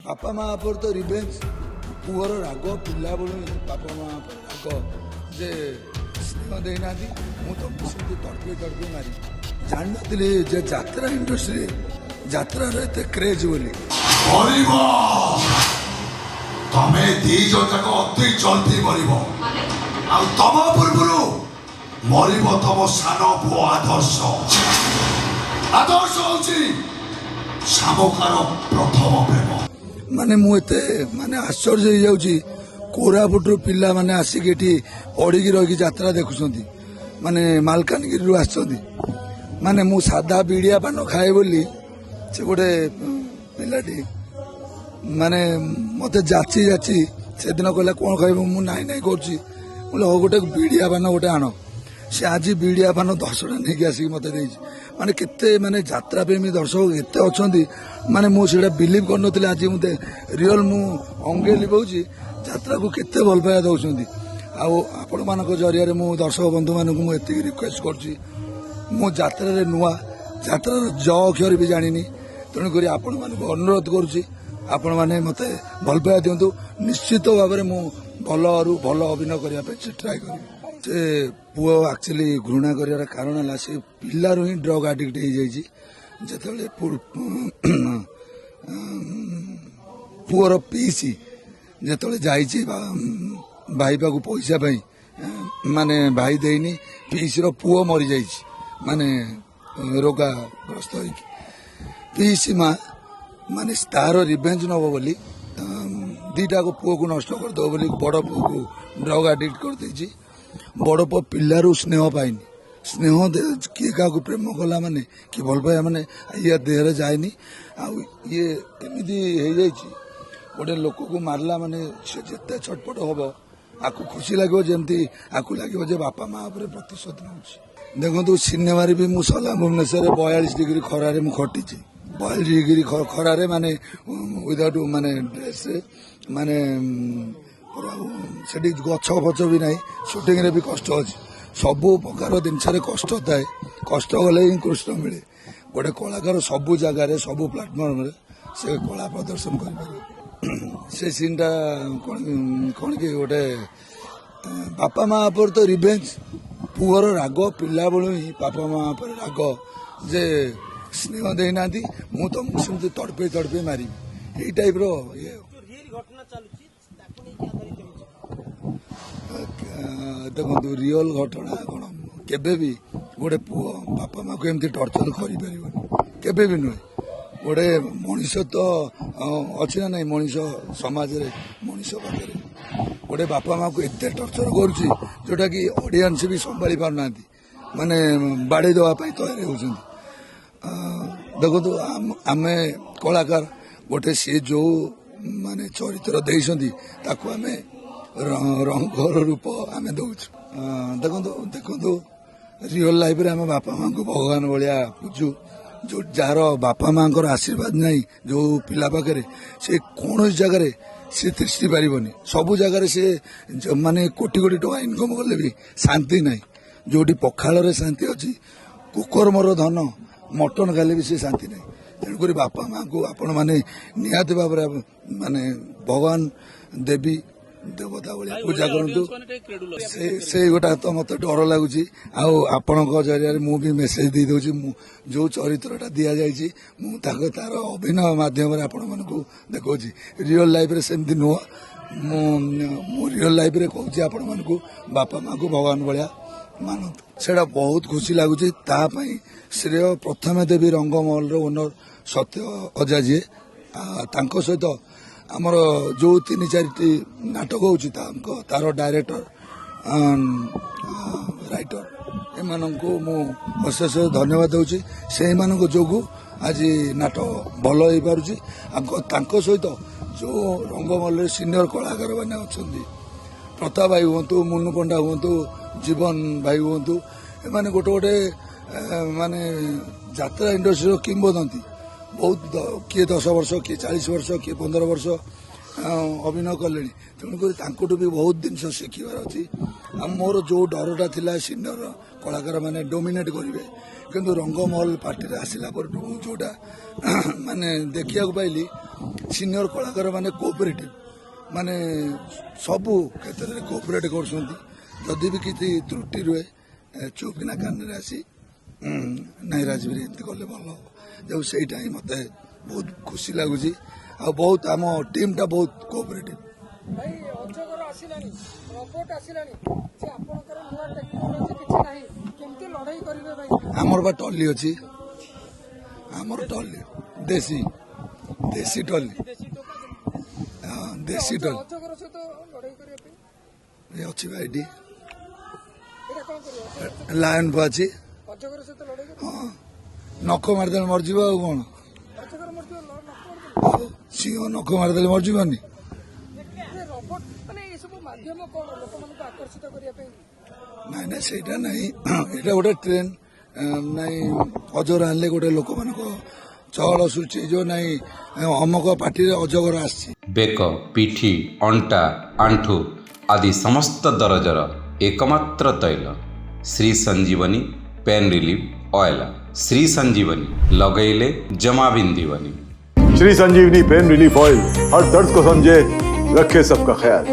बापा माँ पर तो रिवेंज पुअर राग पिला बेलू बापा माँ पर राग जे स्नेह देना मुझे तड़पे तड़पे मारी जान नी जे यात्रा इंडस्ट्री यात्रा एत क्रेज बोली तमे दीज जाक अति जल्दी मरब आ तम पूर्व मरब तम सान पु आदर्श आदर्श हूँ शामुकार प्रथम प्रेम माने मुझे माने आश्चर्य हो जाऊँगी कोरापुट पिला माने आसिक एठी पढ़ी रही यात्रा देखुं माने मालकानगिरी आसछंती माने मु सादा बिड़िया पान खाए बोली से गोटे पिलाटी माने मते जाची जाची से दिन कहला कौन खाइब मु नाई नाई करछि बोले हो गोटे बिड़िया पान गोटे आण से आज बिड़िया पान 10टा नहीं आसिक मते देछि माने केते माने यात्रा प्रेमी दर्शक एते अछंती माने मु सेटा बिलीव कर नथिले आज मते रियल मु अंगे लिबौछि यात्रा को केते भल पाया दउछंती आ आपण मानक जरिया रे मु दर्शक बंधु मानक मु एति रिक्वेस्ट करछि मु यात्रा रे नुआ यात्रा ज अक्षर भी जानिनी तेणु करी आपण मानक अनुरोध करुछि आपण माने मते भल पाया दियंतु निश्चित भाव में मु भल भल अभिनय करने ट्राए करी से पुओ एक्चुअली घृणा कर कारण है से पिलारू ही ड्रग आडिक्ट हो जाइए जिते पुअर पीसी जिते जाइए भाई पाक पैसा पाई माने भाई देनी पीसी पुओ मरी जाइए माने रोगाग्रस्त हो पीसी माँ माने तार रिवेंज नब बोली दीटा को पुओ को नष्ट करदे बोली बड़ पुओ को ड्रग आडिक्ट कर देछि बड़ पुओ पिलारू स्नेह पाइनी स्नेह किए क्या प्रेम कला माने कि भल पाया माने ये देहरे जाएनी ये एमती हो जाइए गोटे लोक को मारला माने से जिते छटपट हम आपको खुशी लगे जमी आपको लगे बापा माँ प्रतिशोध नौ देखो सिनेमा भी मुझे सला भुवनेश्वर 42 डिग्री खरारे मु खटी 42 डिग्री खरारे माने विदाउट माने ड्रेस माने सेठी गछ फच भी ना सुटिंग रे भी कष्ट अच्छे सबू प्रकार जिनस कष्ट थाए कष्ट गले ही कृष्ण मिले गोटे कलाकार सबू जगार सबू प्लाटफर्म से कला प्रदर्शन कर से सीनटा कौन कि गोटे बापा माँ पर तो रिवेंज पुअर राग पिला बेलू ही बापा माँ पर राग जे स्नेह देना मु तुमसे तड़पे तड़पे मारी यही टाइप रो ये देखो रियल घटना कौन केबे भी गोटे पुओ बापा माँ को एमती टर्चर कर नुहे गोटे मनीष तो अच्छी ना नहीं मनीष समाज रे मनीष पाखे गोटे बापा माँ को एत टर्चर करुच्ची जोटा कि ऑडियंस भी संभाली पारना माने बाड़े देवाई तैयारी होती देखो आम कलाकार गोटे सी जो माने चरित्र देइछंती ताकू आमे रंगर रूप आमे दउछु देखो रियल लाइफ रे आमे बापा माँ को भगवान भाया पूजू जो जार बापा माँ आशीर्वाद नहीं जो पिला पाखे से कौन जगार सी तृष्टि पारबनी सबू जगार सी माने कोटी कोटी टका इनकम कले भी शांति नहीं जोटी पखाल शांति अच्छी कुकर मोर धन मटन खाले भी सी शांति नहीं तेणुक बापा माँ को आपण मैंने निहाती भाव माने भगवान देवी देवता भाया पूजा करूँ से गोटा तो मत डर लगुच आपण जरिया मु भी मेसेज दे दूसरी जो चरित्रटा दि जाइए तार अभिनय मध्यम आपण मान देखा रियल लाइफ रे सेमती नुह मु रियल लाइफ रे कहूँ आपण मान बापा माँ को भगवान भाया मानतु से बहुत खुशी लगुच श्रेय प्रथमे देवी रंगमहल ओनर सत्य अजा जी सहित आमर जो 3-4टी नाटक होची तार डायरेक्टर राइटर एम अशेष धन्यवाद दूसरी से जो आज नाटक भल हो पार सहित जो रंगमहल सीनियर कलाकार मैंने अच्छा प्रताप भाई हूँ मुनु पंडा हूँ जीवन भाई हूँ एम गोटे गोटे माने यात्रा इंडस्ट्री किंबदंती बहुत किए 10 वर्ष किए 40 वर्ष किए 15 वर्ष अभिनय कले तेणुक भी बहुत जिनस शिखार अच्छी मोर जो डरटा थिला सीनियर कलाकार माने डोमिनेट करेंगे କିନ୍ତୁ ରଙ୍ଗମହଲ ପାର୍ଟିରେ ଆସିଲା ପରଠୁ ମୁଁ ଯୋଉଟା ମାନେ ଦେଖିବାକୁ ପାଇଲି ସିନିୟର କଳାକାର ମାନେ କୋଅପରେଟିଭ ମାନେ ସବୁ କ୍ଷେତ୍ରରେ କୋଅପରେଟ କରୁଛନ୍ତି। ଯଦି ବି କିଛି ତ୍ରୁଟି ରୁହେ ଚୁପକିନା କାନରେ ଆସି ନାଇଁ ରାଜବୀର ଏମିତି କଲେ ଭଲ ହବ ଯୋଉ ସେଇଟା ହିଁ ମତେ ବହୁତ ଖୁସି ଲାଗୁଛି ଆଉ ବହୁତ ଆମ ଟିମ୍ଟା ବହୁତ କୋଅପରେଟିଭ। ଭାଇ ଅଜଗର ଆସିଲାଣି, ରୋବୋଟ ଆସିଲାଣି, ଯେ ଆପଣଙ୍କର ନୂଆ ଟେକ୍ନୋଲୋଜି କିଛି ନାହିଁ, କେମିତି ଲଢ଼େଇ କରିବେ ଭାଇ? ଆମର ବା ଟଲି ଅଛି, ଆମର ଟଲି ଦେଶୀ ଦେଶୀ ଟଲି, ହଁ ଦେଶୀ ଟଲି ଅଜଗର ସହିତ ଲଢ଼େଇ କରିବା ପାଇଁ ଏ ଅଛି ବା ଏଇଠି ଏଇଟା କଣ କରିବ? ଲାୟନ ଅଛି, ଅଜଗର ସହିତ ଲଢ଼େଇ କରିବ? ହଁ ନଖ ମାରିଦେଲେ ମରିଯିବ ଆଉ କଣ, ଅଜଗର ମରିଯିବ, ଆଉ ସିଂହ ନଖ ମାରିଦେଲେ ମରିଯିବନି। ରୋବୋଟ ମାନେ ଏସବୁ ମାଧ୍ୟମ କଣ ଲୋକମାନଙ୍କୁ ଆକର୍ଷିତ କରିବା ପାଇଁ? ନାଇଁ ନାଇଁ ସେଇଟା ନାହିଁ, ଏଇଟା ଗୋଟେ ଟ୍ରେନ୍ ନାଇଁ ଅଜଗର ଆଣିଲେ ଗୋଟେ ଲୋକମାନଙ୍କ ଚହଳ ସୃଷ୍ଟି ହେଇଯିବ, ନାଇଁ ଅମକ ପାଟିରେ ଅଜଗର ଆସିଛି। ବେକ, ପିଠି, ଅଣ୍ଟା, ଆଣ୍ଠୁ ଆଦି ସମସ୍ତ ଦରଜର ଏକମାତ୍ର ତୈଳ Shri Sanjeevani pain relief oil. Shri Sanjeevani ଲଗେଇଲେ ଜମା बिंदीवनी। Shri Sanjeevani pain relief oil हर दर्द को समझे, रखे सबका ख्याल।